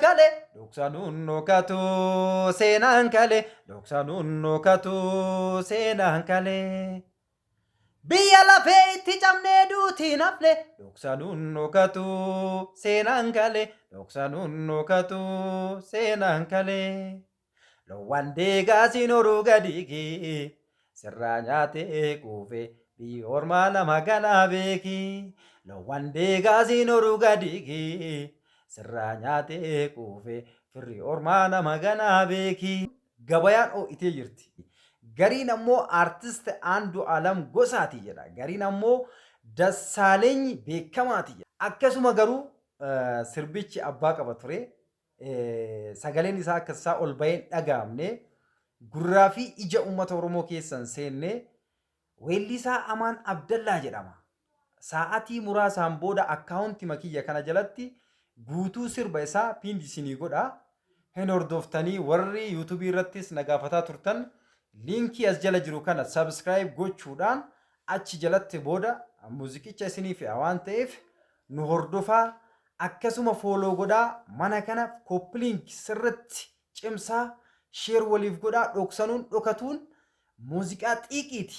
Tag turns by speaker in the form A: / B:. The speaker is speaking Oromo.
A: kale dhoksanuun dhokatu seenaan kale dhoksanuun dhokatu seenaan kale. Biyya lafee itti cabnee duutiin hafne dhoksanuun dhokatu seenaan kale dhoksanuun dhokatu seenaan kale. Lowwan deegaasiin horuu gadiigi sirraa nyaatee kuufe biyyi ormaa nama ganaa beeki. Lowwan deegaasiin horuu gadiigi sirraa nyaatee kuufe firri ormaa nama ganaa beeki. Gabayaan ho'itee jirti. Gariin ammoo artist Andu'aalam Gosaati jedha. Gariin ammoo Dassaaleny Beekamaati jedha. Akkasuma garuu sirbichi abbaa qaba ture. Sagaleen isaa akkasaa ol baheen dhaga'amne gurraa fi ija uummata Oromoo keessan seenne weellisaa Amaan Abdallaa jedhama. Sa'aatii muraasaan booda akkaawuntii makiyya kana jalatti guutuu sirba isaa piin isinii godha. Hin hordoftanii warri yuutuubii irrattis na gaafataa turtan liinkii as jala jiru kana subscribe gochuudhaan achi jalatti booda muuziqicha isiniif waan ta'eef nu hordofaa. Akkasuma fooloo godhaa mana kana koppiliink sirriitti cimsaa sheer waliif godhaa dhoksanuun dhokatuun muuziqaa xiiqiiti.